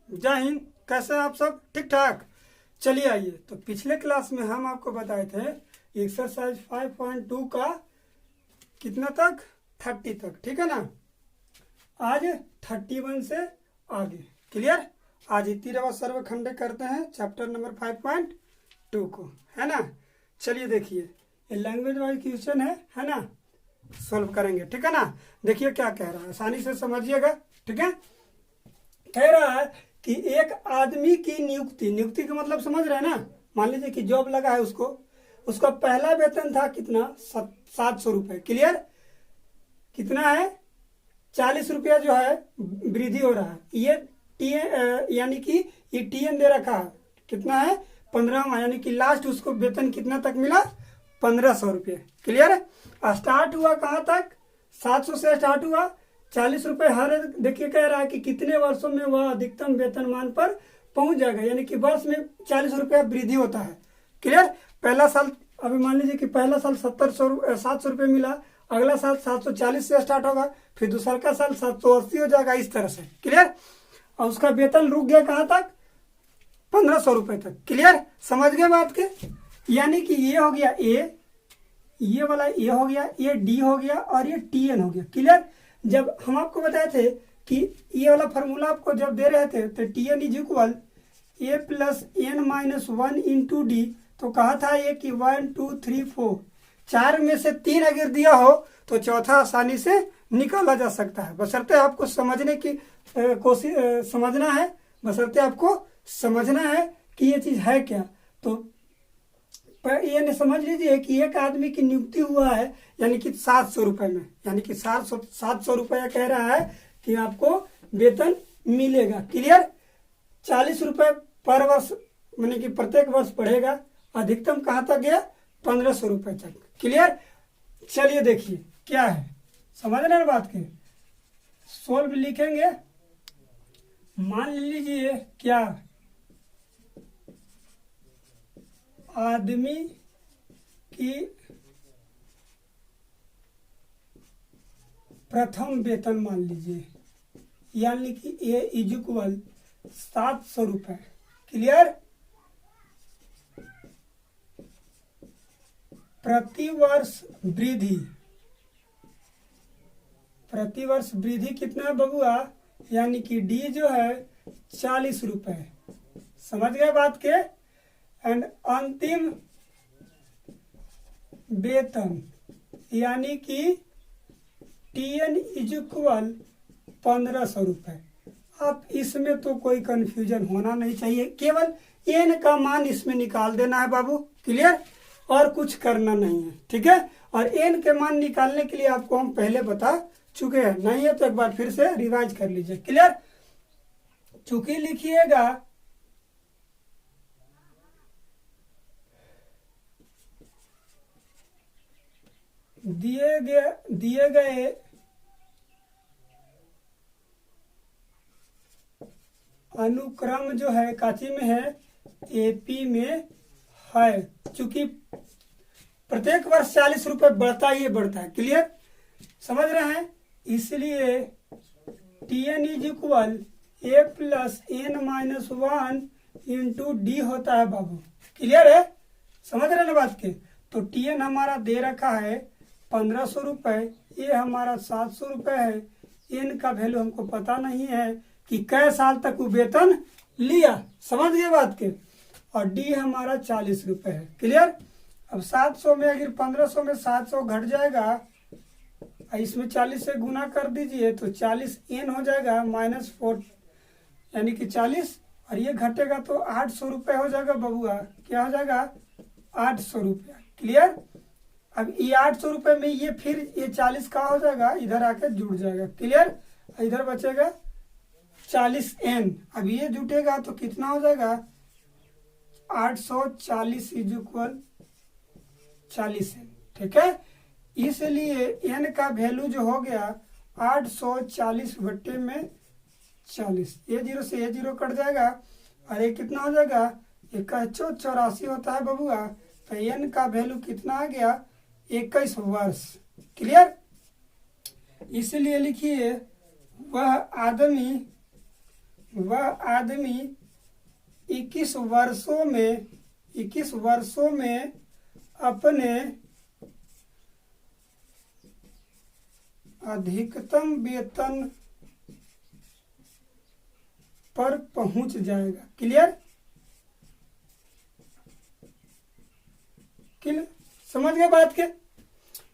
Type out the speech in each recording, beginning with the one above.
जय हिंद। कैसे हैं आप सब? ठीक ठाक। चलिए आइए, तो पिछले क्लास में हम आपको बताए थे एक्सरसाइज 5.2 का कितना तक, 30 तक, ठीक है ना। आज 31 से आगे क्लियर। आज इतिरवा सर्वखंड करते हैं चैप्टर नंबर 5.2 को, है ना। चलिए देखिए, ये लैंग्वेज वाइज क्वेश्चन है ना, सॉल्व करेंगे, ठीक है ना। देखिए क्या कह रहा है, आसानी से समझिएगा, ठीक है। कह रहा है कि एक आदमी की नियुक्ति का मतलब समझ रहे हैं ना। मान लीजिए कि जॉब लगा है उसको, उसका पहला वेतन था कितना, 700 रुपये, क्लियर। कितना है, 40 रुपया जो है वृद्धि हो रहा है। ये यानी कि ये टीएन दे रखा है, कितना है 15वां, यानी कि लास्ट उसको वेतन कितना तक मिला, 1500 रुपये, क्लियर। स्टार्ट हुआ कहाँ तक, 700 से स्टार्ट हुआ, 40 रुपये हर, देखिए कह रहा है कि कितने वर्षों में वह अधिकतम वेतनमान पर पहुंच जाएगा, यानी कि वर्ष में 40 रुपया वृद्धि होता है, क्लियर। पहला साल, अभी मान लीजिए कि पहला साल 700 रुपये मिला, अगला साल 740 से स्टार्ट होगा, फिर दूसरा का साल 780 हो जाएगा, इस तरह से, क्लियर। और उसका वेतन रुक गया कहाँ तक, 1500 रुपये तक, क्लियर। समझ गए बात के। यानी कि ये हो गया ए, ये वाला ए हो गया, ये डी हो गया और ये टी एन हो गया, क्लियर। जब हम आपको बताए थे कि ये वाला फॉर्मूला आपको जब दे रहे थे तो T N is equal A plus N minus 1 into D, तो कहा था ये कि 1 2 3 4, 4 में से 3 अगर दिया हो तो चौथा आसानी से निकाला जा सकता है, बशर्ते आपको समझने की कोशिश समझना है, बशर्ते आपको समझना है कि ये चीज है क्या। तो ये समझ लीजिए कि एक आदमी की नियुक्ति हुआ है, यानी कि 700 रुपये में, यानी कि 700 रुपया कह रहा है कि आपको वेतन मिलेगा, क्लियर। 40 रुपये पर वर्ष, यानी कि प्रत्येक वर्ष बढ़ेगा, अधिकतम कहाँ तक गया, 1500 रुपये तक, क्लियर। चलिए देखिए क्या है, समझ रहे हैं बात की। सोल्व लिखेंगे, मान लीजिए क्या, आदमी की प्रथम वेतन मान लीजिए, यानी कि ए इज इक्वल 700 रुपये, क्लियर। प्रतिवर्ष वृद्धि कितना है बबुआ, यानी कि डी जो है 40 रुपये, समझ गए बात के। एंड अंतिम वेतन यानी कि टीएन इज इक्वल 1500 रुपये। अब इसमें तो कोई कंफ्यूजन होना नहीं चाहिए, केवल एन का मान इसमें निकाल देना है बाबू, क्लियर, और कुछ करना नहीं है, ठीक है। और एन के मान निकालने के लिए आपको हम पहले बता चुके हैं, नहीं है तो एक बार फिर से रिवाइज कर लीजिए, क्लियर। चूंकि लिखिएगा दिए गए अनुक्रम जो है काची में है, एपी में है, चूंकि प्रत्येक वर्ष 40 रुपये बढ़ता ही बढ़ता है, क्लियर, समझ रहे हैं। इसलिए T N is equal A plus N minus 1 into D होता है बाबू, क्लियर है, समझ रहे हैं बात के। तो टी एन हमारा दे रखा है 1500 रुपये, ये हमारा 700 रुपये है, एन का वैल्यू हमको पता नहीं है कि कै साल तक वो वेतन लिया, समझ गए बात के। और डी हमारा 40 रुपये है, क्लियर। अब 700 में अगर 1500 में 700 घट जाएगा, इसमें 40 से गुना कर दीजिए तो 40 एन हो जाएगा माइनस 4, यानी कि 40, और ये घटेगा तो 800 रुपये हो जाएगा बबुआ, क्या हो जाएगा 800 रुपया, क्लियर। अब ये 800 रुपये में ये फिर ये 40 का हो जाएगा, इधर आके जुड़ जाएगा, क्लियर। इधर बचेगा 40 एन, अब ये जुटेगा तो कितना हो जाएगा 840 इज इक्वल 40 एन, ठीक है। इसलिए एन का वैल्यू जो हो गया 840 बट्टे में 40, ये जीरो से ये जीरो कट जाएगा, और ये कितना हो जाएगा, 8184 होता है बबुआ। तो एन का वैल्यू कितना आ गया, 21 वर्ष, क्लियर। इसलिए लिखिए वह आदमी वह आदमी 21 वर्षों में अपने अधिकतम वेतन पर पहुंच जाएगा। क्लियर? समझ गए बात के?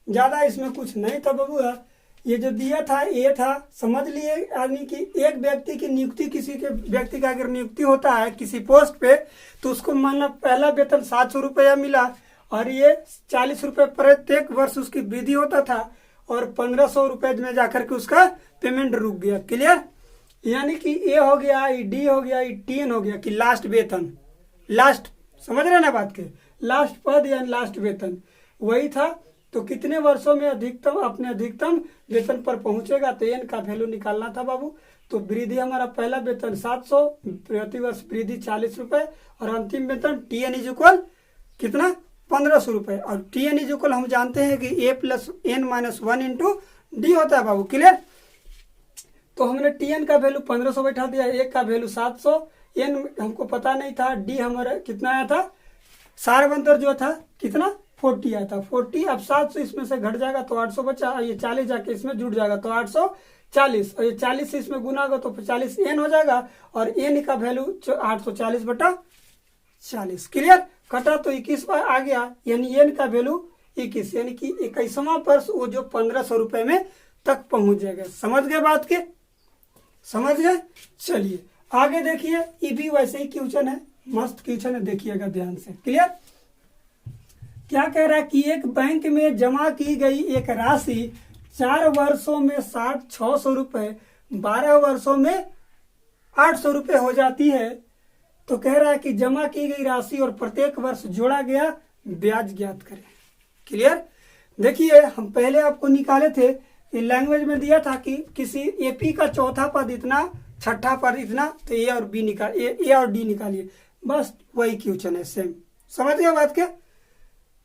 ज्यादा इसमें कुछ नहीं था बबुआ। ये जो दिया था ये था, समझ लिए आदमी की एक व्यक्ति की नियुक्ति, किसी के व्यक्ति का अगर नियुक्ति होता है किसी पोस्ट पे, तो उसको माना पहला वेतन 700 रुपया मिला और ये 40 रुपये प्रत्येक वर्ष उसकी वृद्धि होता था और 1500 रुपये में जाकर के उसका पेमेंट रुक गया। क्लियर? यानी कि ए हो गया, डी हो गया, टीएन हो गया कि लास्ट वेतन, लास्ट, समझ रहे ना बात के, लास्ट पद या लास्ट वेतन वही था। तो कितने वर्षों में अधिकतम अपने अधिकतम वेतन पर पहुंचेगा, तो एन का वैल्यू निकालना था बाबू। तो वृद्धि हमारा पहला वेतन 700, प्रति वर्ष वृद्धि 40 रुपए और अंतिम वेतन टीएन इज इक्वल कितना 1500 रुपए। और टीएन इज इक्वल हम जानते हैं कि A plus N minus 1 into D होता है बाबू। क्लियर? तो हमने टीएन का वैल्यू 1500 बैठा दिया, ए का वैल्यू 700, एन हमको पता नहीं था, डी हमारा कितना आया था, सार अंतर जो था कितना 40 आया था 40। अब 700 इसमें से घट जाएगा तो 800 बचा, ये 40 जाके इसमें जुड़ जाएगा तो 840, और ये 40 से इसमें गुना होगा तो 40 एन हो जाएगा और एन का वैल्यू 840/40। क्लियर? कटा तो 21 आ गया, यानी एन का वैल्यू 21, यानी कि 21वां वर्ष वो जो 1500 रुपए में तक पहुंच जाएगा। समझ गए बात के? समझ गए? चलिए आगे देखिए, ये भी वैसे ही क्वेश्चन है, मस्त क्वेश्चन है, देखिएगा ध्यान से। क्लियर? क्या कह रहा है कि एक बैंक में जमा की गई एक राशि 4 वर्षों में 600 रुपए, 12 वर्षों में 800 रुपए हो जाती है। तो कह रहा है कि जमा की गई राशि और प्रत्येक वर्ष जोड़ा गया ब्याज ज्ञात करें। क्लियर? देखिए हम पहले आपको निकाले थे, लैंग्वेज में दिया था कि किसी एपी का चौथा पद इतना, छठा पद इतना, तो ए और बी निकाल, ए और डी निकालिए, बस वही क्वेश्चन है सेम। समझ गए बात के?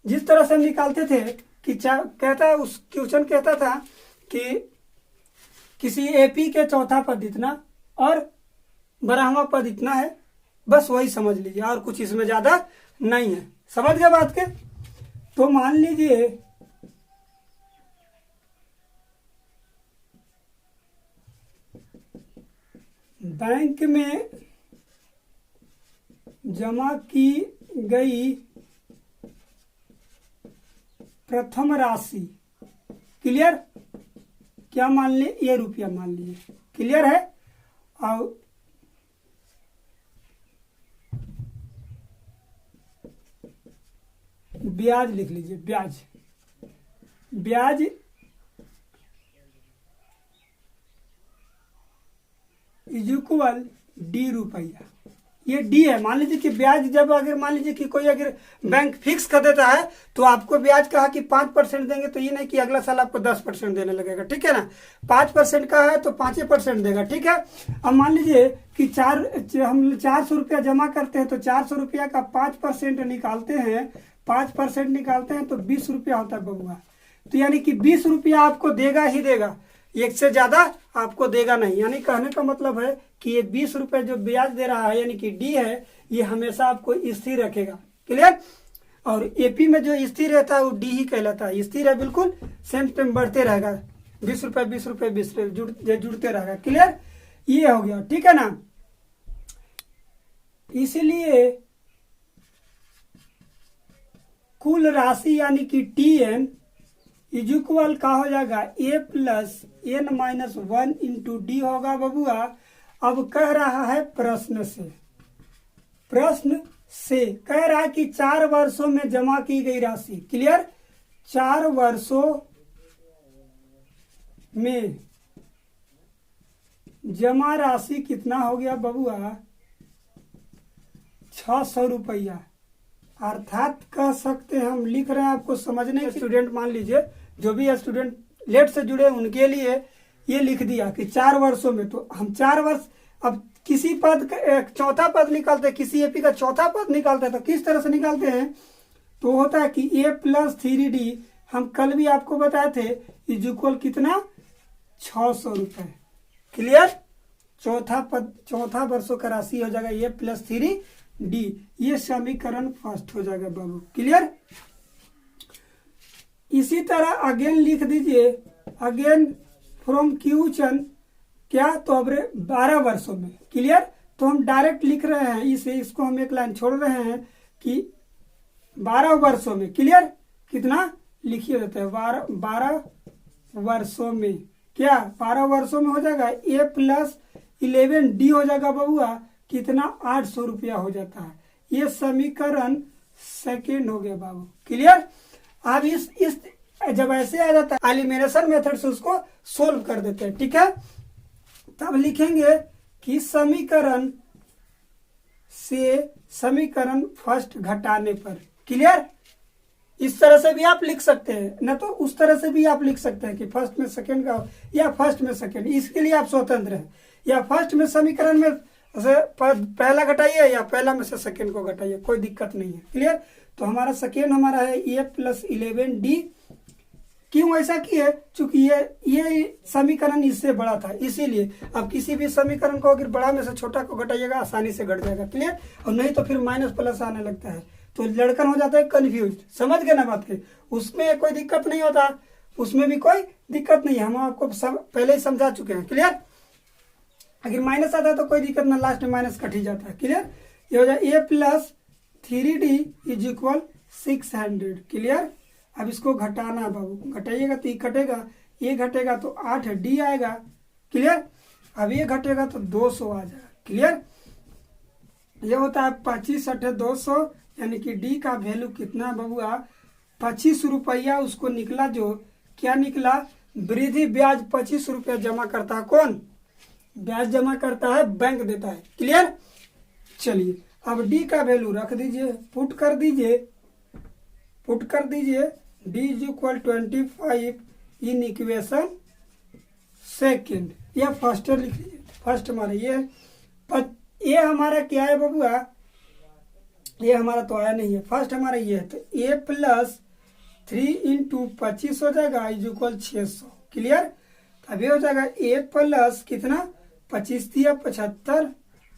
जिस तरह से हम निकालते थे कि कहता उस क्वेश्चन कहता था कि किसी एपी के चौथा पद इतना और 12वां पद इतना है, बस वही समझ लीजिए, और कुछ इसमें ज्यादा नहीं है। समझ गए बात के? तो मान लीजिए बैंक में जमा की गई प्रथम राशि, क्लियर, क्या मान ले, ये रुपया मान लिए। क्लियर है? और ब्याज लिख लीजिए, ब्याज, ब्याज इज इक्वल डी रुपया, ये डी है। मान लीजिए कि ब्याज जब अगर मान लीजिए कि कोई अगर बैंक फिक्स कर देता है तो आपको ब्याज कहा कि 5% देंगे, तो ये नहीं कि अगला साल आपको 10% देने लगेगा। ठीक है ना? 5% का है तो 5% देगा। ठीक है? अब मान लीजिए कि हम 400 रुपया जमा करते हैं, तो 400 रुपया का 5% निकालते हैं, 5% निकालते हैं तो 20 रुपया होता है बबुआ। तो यानी कि 20 रुपया आपको देगा ही देगा, एक से ज्यादा आपको देगा नहीं। यानी कहने का मतलब है कि ये 20 रुपए जो ब्याज दे रहा है, यानी कि डी है, ये हमेशा आपको स्थिर रखेगा। क्लियर? और एपी में जो स्थिर रहता है वो डी ही कहलाता है, स्थिर है, बिल्कुल सेम टाइम बढ़ते रहेगा, 20 रुपए 20 रुपए 20 रुपए जुड़ते रहेगा। क्लियर? ये हो गया। ठीक है ना? इसलिए कुल राशि यानी कि टी एन इज इक्वल का हो जाएगा A plus N minus 1 into D होगा बबुआ। अब कह रहा है प्रश्न से कह रहा है कि 4 वर्षों में जमा की गई राशि। क्लियर? 4 वर्षों में जमा राशि कितना हो गया बबुआ? 600 रुपया। अर्थात कह सकते हैं, हम लिख रहे हैं आपको समझने के स्टूडेंट, मान लीजिए जो भी स्टूडेंट लेट से जुड़े उनके लिए ये लिख दिया कि 4 वर्षों में, तो हम 4 वर्ष, अब किसी पद का चौथा पद निकालते हैं, किसी एपी का चौथा पद निकालते हैं, तो किस तरह से निकालते हैं? तो होता है कि ए प्लस 3D, हम कल भी आपको बताए थे, इज इक्वल कितना 600 रुपए। क्लियर? चौथा वर्षों का राशि हो जाएगा ए प्लस 3D। ये समीकरण फर्स्ट हो जाएगा बाबू। क्लियर। इसी तरह अगेन लिख दीजिए, अगेन फ्रॉम क्यूचन क्या, तो अब 12 वर्षों में। क्लियर। तो हम डायरेक्ट लिख रहे हैं इसे, इसको हम एक लाइन छोड़ रहे हैं कि 12 वर्षों में। क्लियर। कितना लिखिए देते हैं, 12 वर्षों में। क्या 12 वर्षों में हो जाएगा ए प्लस 11D हो जाएगा बबुआ, कितना 800 रुपया हो जाता है। ये समीकरण सेकेंड हो गया बाबू। क्लियर। अब इस जब ऐसे आ जाता है एलिमिनेशन मेथड से उसको सोल्व कर देते हैं। ठीक है। तब लिखेंगे कि समीकरण से समीकरण फर्स्ट घटाने पर। क्लियर। इस तरह से भी आप लिख सकते हैं, न तो उस तरह से भी आप लिख सकते हैं कि फर्स्ट में सेकंड का या फर्स्ट में सेकंड, इसके लिए आप स्वतंत्र हैं। या फर्स्ट में समीकरण में से पहला घटाइए या पहला में से सेकंड को घटाइए, कोई दिक्कत नहीं है। क्लियर। तो हमारा सेकंड हमारा है ए प्लस 11D। क्यों ऐसा किए, चूंकि ये समीकरण इससे बड़ा था, इसीलिए। अब किसी भी समीकरण को अगर बड़ा में से छोटा को घटाइएगा आसानी से घट जाएगा। क्लियर। और नहीं तो फिर माइनस प्लस आने लगता है, तो लड़कन हो जाता है कंफ्यूज। समझ गए ना बात के, उसमें कोई दिक्कत नहीं होता, उसमें भी कोई दिक्कत नहीं है, हम आपको पहले ही समझा चुके हैं। क्लियर। अगर माइनस आता है तो कोई दिक्कत ना, लास्ट में माइनस कट ही जाता है। क्लियर। ये हो जाए A plus 3D is equal 600। Clear. अब इसको घटाना है बाबू, घटाइएगा तो ये कटेगा, ये घटेगा तो 8D आएगा। क्लियर। अब ये घटेगा तो 200 आ जाएगा। क्लियर। ये होता है 25 8 200, यानी कि डी का वैल्यू कितना बबुआ, 25 रुपया उसको निकला। जो क्या निकला, वृद्धि ब्याज 25 रुपया जमा करता है। कौन ब्याज जमा करता है, बैंक देता है। क्लियर। चलिए अब डी का वैल्यू रख दीजिए, पुट कर दीजिए D is equal 25 in equation second, या फर्स्ट लिख लीजिए। फर्स्ट हमारा ये हमारा क्या है बबुआ, ये हमारा तो आया नहीं है। फर्स्ट हमारा ये है, तो ए प्लस 3 इंटू 25 हो जाएगा इज इक्वल 600। क्लियर। अब ये हो जाएगा ए प्लस कितना, 25 दिया 75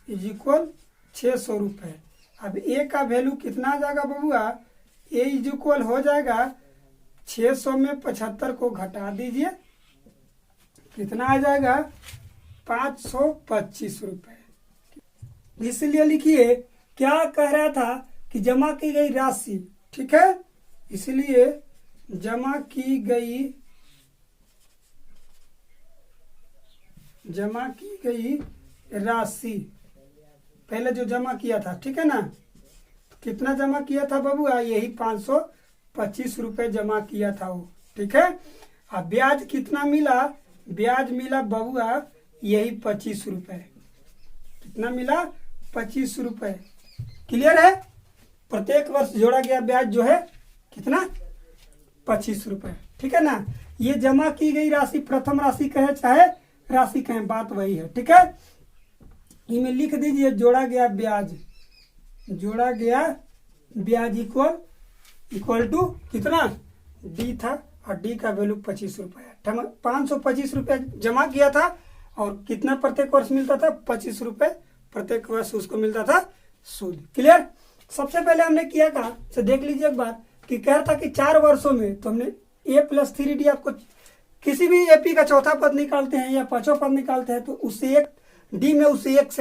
इज इक्वल 600 रुपये। अब ए का वैल्यू कितना आ जाएगा बबुआ, ए इज इक्वल हो जाएगा 600 में 75 को घटा दीजिए, कितना आ जाएगा 525 रुपये। इसलिए लिखिए क्या कह रहा था कि जमा की गई राशि। ठीक है। इसलिए जमा की गई राशि, पहले जो जमा किया था, ठीक है ना, कितना जमा किया था बबुआ, यही 525 रुपये जमा किया था वो। ठीक है। अब ब्याज कितना मिला, ब्याज मिला बबुआ यही 25 रुपये। कितना मिला, 25 रुपये। क्लियर है। प्रत्येक वर्ष जोड़ा गया ब्याज जो है कितना, 25 रुपये। ठीक है ना। ये जमा की गई राशि प्रथम राशि कहे चाहे राशि कहे, बात वही है। ठीक है। इनमें लिख दीजिए जोड़ा गया ब्याज इक्वल टू कितना, डी था, और डी का वैल्यू 25 रुपये। 525 रुपये जमा किया था, और कितना प्रत्येक वर्ष मिलता था, 25 रुपये प्रत्येक वर्ष उसको मिलता था सूद। क्लियर। सबसे पहले हमने किया कहा, तो देख लीजिए एक बार, कि कह रहा था कि 4 वर्षों में, तो हमने ए प्लस 3D, आपको किसी भी एपी का चौथा पद निकालते हैं या पांचवा पद निकालते हैं, तो उससे एक डी में उससे एक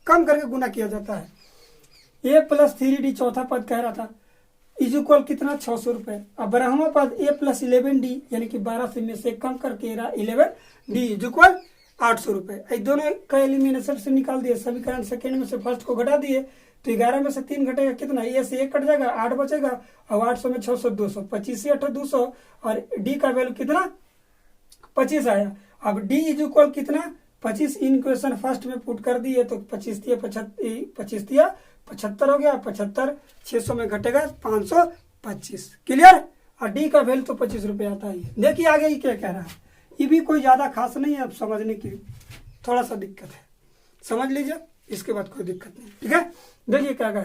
कम करके गुना किया जाता है। ए प्लस 3D चौथा पद कह रहा था इज इक्वल कितना, 600 रुपये। अब ब्रह्मा पद ए प्लस 11D, यानी कि 12 में से कम करके 11D इज इक्वल 800 रुपये। दोनों का एलिमिनेशन से निकाल दिए, समीकरण सेकेंड में से फर्स्ट को घटा दिए, तो 11 में से 3 घटेगा कितना, ए से 1 कट जाएगा, 8 बचेगा, और 800 में 600 200, 25 8 200, और डी का वैल्यू कितना 25 आया। अब डी इज इक्वल कितना, 25 इन इक्वेशन फर्स्ट में पुट कर दिए, तो 25 दिया 75 हो गया, 75 600 में घटेगा 525। क्लियर। और डी का वैल्यू तो 25 रुपये आता है। देखिए आगे ये क्या कह रहा है, ये भी कोई ज्यादा खास नहीं है, अब समझने की थोड़ा सा दिक्कत है, समझ लीजिए, इसके बाद कोई दिक्कत नहीं। ठीक है। देखिए क्या कह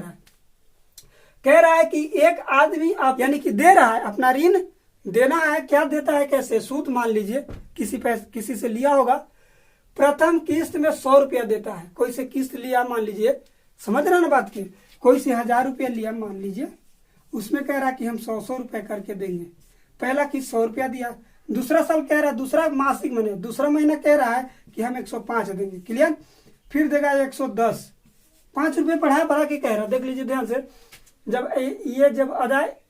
रहा है कि एक आदमी आप यानी कि दे रहा है, अपना ऋण देना है, क्या देता है, कैसे, सूद मान लीजिए किसी से लिया होगा प्रथम किस्त में 100 रुपया देता है। कोई से किस्त लिया, मान लीजिए, समझ रहे ना बात की, कोई से 1000 रुपया लिया मान लीजिए, उसमें कह रहा कि हम 100 रुपया करके देंगे। पहला किस्त 100 रुपया दिया, दूसरा साल कह रहा है, दूसरा मासिक महीने, दूसरा महीना कह रहा है कि हम 105 देंगे। क्लियर? फिर देगा 110, 5 रुपये बढ़ा के कह रहा, देख लीजिए ध्यान से। जब ये जब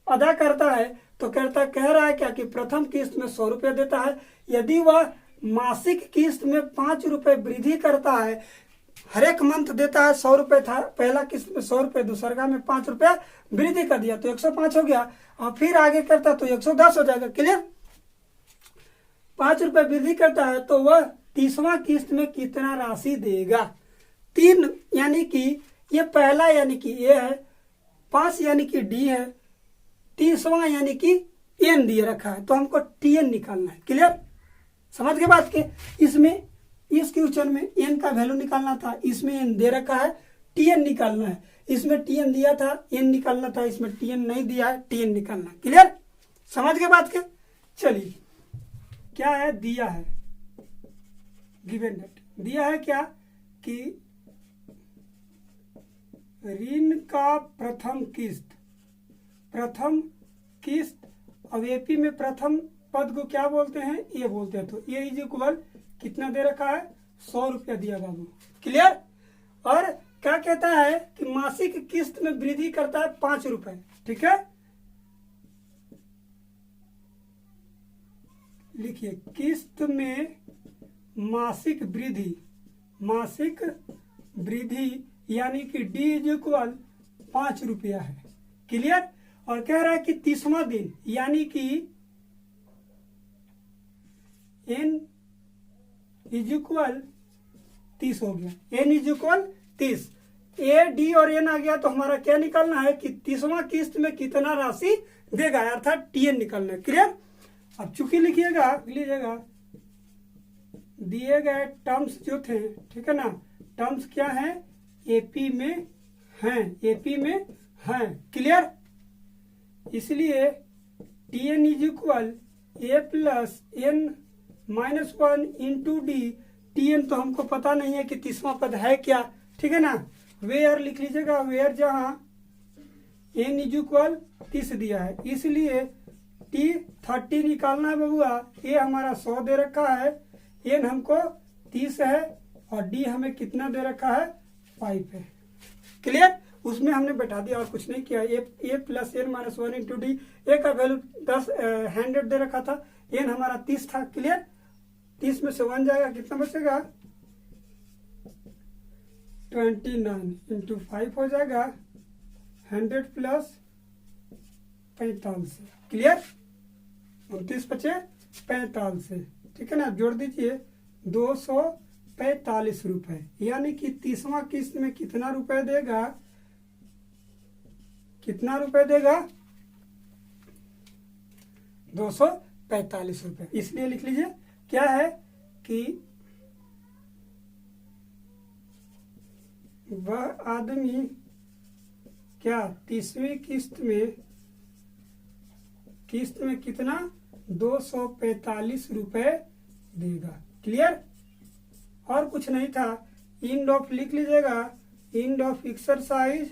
अदा करता है तो कह रहा है क्या कि प्रथम किस्त में 100 रुपया देता है। यदि वह मासिक किस्त में 5 रुपये वृद्धि करता है, हर एक मंथ देता है 100 रुपये था, पहला किस्त में 100 रुपये, दूसरा में 5 रुपया वृद्धि कर दिया तो 105 हो गया, और फिर आगे करता तो 110 हो जाएगा। क्लियर? 5 रुपये वृद्धि करता है तो वह 30वां किस्त में कितना राशि देगा? 3, यानी कि ये पहला यानी कि ए है, 5 यानी कि डी है, 30वां यानी कि एन दिए रखा है, तो हमको टीएन निकालना है। क्लियर? समझ के बात के? इसमें इस क्वेश्चन में एन का वैल्यू निकालना था, इसमें एन दे रखा है, टीएन निकालना है। इसमें टीएन दिया था, एन निकालना था, इसमें टीएन नहीं दिया है, टीएन निकालना है। क्लियर? समझ के बात के? चलिए, क्या है दिया है, गिवन डेट दिया है क्या कि ऋण का प्रथम किस्त, अब एपी में प्रथम पद को क्या बोलते हैं? ए बोलते हैं। तो ए इज इक्वल कितना दे रखा है? 100 रुपया दिया बाबू। क्लियर? और क्या कहता है कि मासिक किस्त में वृद्धि करता है 5 रुपए। ठीक है, लिखिए किस्त में मासिक वृद्धि यानी कि डी इज इक्वल 5 रुपया है। क्लियर? और कह रहा है कि 30वां दिन यानी कि एन इज इक्वल 30 हो गया, N is equal 30, A D और एन आ गया, तो हमारा क्या निकालना है कि 30वां किस्त में कितना राशि देगा, अर्थात टीएन निकालना है। क्लियर? अब चूंकि लीजिएगा दिए गए टर्म्स जो थे, ठीक है ना, टर्म्स क्या है? एपी में हैं। क्लियर? इसलिए TN is equal A plus N minus 1 into D. TN तो हमको पता नहीं है कि 30वां पद है क्या, ठीक है ना। वेयर लिख लीजिएगा, वेयर जहां एन इज इक्वल 30 दिया है, इसलिए टी 30 निकालना है बबुआ। ए हमारा 100 दे रखा है, एन हमको 30 है, और डी हमें कितना दे रखा है? 5 है। क्लियर? उसमें हमने बैठा दिया और कुछ नहीं किया। A plus N minus 1 into D, A का वैल्यू 100 दे रखा था, एन हमारा 30 था। क्लियर? 30 में से 1 जाएगा, कितना बचेगा? 29 इंटू 5 हो जाएगा 100 प्लस 45। क्लियर? 29 बचे 45, ठीक है ना। जोड़ दीजिए 245 रुपए, यानी कि 30वां किस्त में कितना रुपए देगा? 245 रुपए। इसलिए लिख लीजिए क्या है कि वह आदमी क्या 30वीं किस्त में कितना? 245 रुपए देगा। क्लियर? और कुछ नहीं था। इंड ऑफ लिख लीजिएगा, इंड ऑफ एक्सरसाइज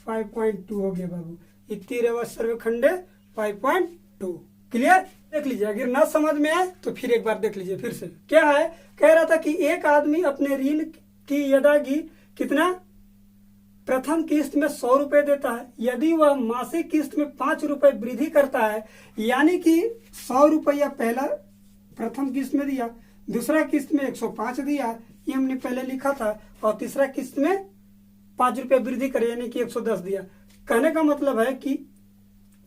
5.2 हो गया बाबू। इत्तीरेव सर्वखंडे 5.2। क्लियर? देख लीजिए, अगर ना समझ में आए तो फिर एक बार देख लीजिए फिर से। क्या है? कह रहा था कि एक आदमी अपने ऋण की अदायगी कितना? प्रथम किस्त में 100 रुपए देता है। यदि वह मासिक किस्त में 5 रुपए वृद्धि करता है, यानी कि 100 रुपया पहला प्रथम किस्त में दिया, दूसरा किस्त में 105 दिया, ये हमने पहले लिखा था, और तीसरा किस्त में 5 रुपए वृद्धि करे यानी कि 110 दिया। कहने का मतलब है कि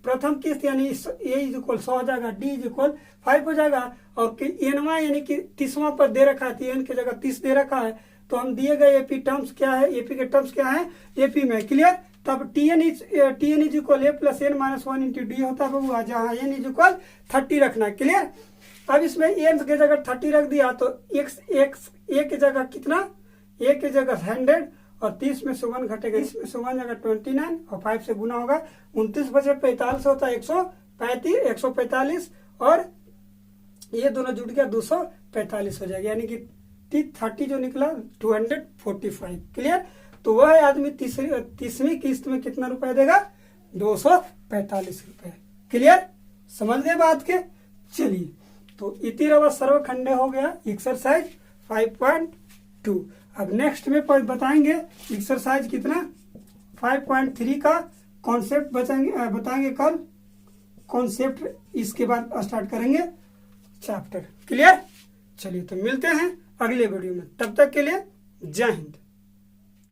प्रथम किस्त यानी ए इज इक्वल 100 हो जाएगा, डी इज इक्वल 5 हो जाएगा, और एनवा यानी कि 30वां पर दे रखा है, एन की जगह 30 दे रखा है। तो हम दिए गए एपी टर्म्स क्या है? एपी के टर्म्स क्या है? एपी में। क्लियर? तब TN is equal A plus N minus 1 into D होता है, जहां एन इज इक्वल 30 रखना है। क्लियर? अब इसमें एन की जगह 30 रख दिया तो ए की जगह कितना? ए की जगह 100, और 30 में से 1 घटेगा, इसमें से 1 जगह 29, और 5 से गुना होगा, 29 बचे 45 होता है 145, और ये दोनों जुड़ गया 245 हो जाएगा, यानी कि 30 जो निकला 245। क्लियर। तो वह आदमी तीसवीं किस्त में कितना रुपए देगा? 245 रुपए। क्लियर, समझ गए बात के। चलिए, तो इति रवा सर्वखंडे हो गया एक्सरसाइज 5.2। अब नेक्स्ट में बताएंगे एक्सरसाइज कितना 5.3 का कॉन्सेप्ट बताएंगे कल। कॉन्सेप्ट इसके बाद स्टार्ट करेंगे चैप्टर। क्लियर। चलिए, तो मिलते हैं अगले वीडियो में, तब तक के लिए जय हिंद।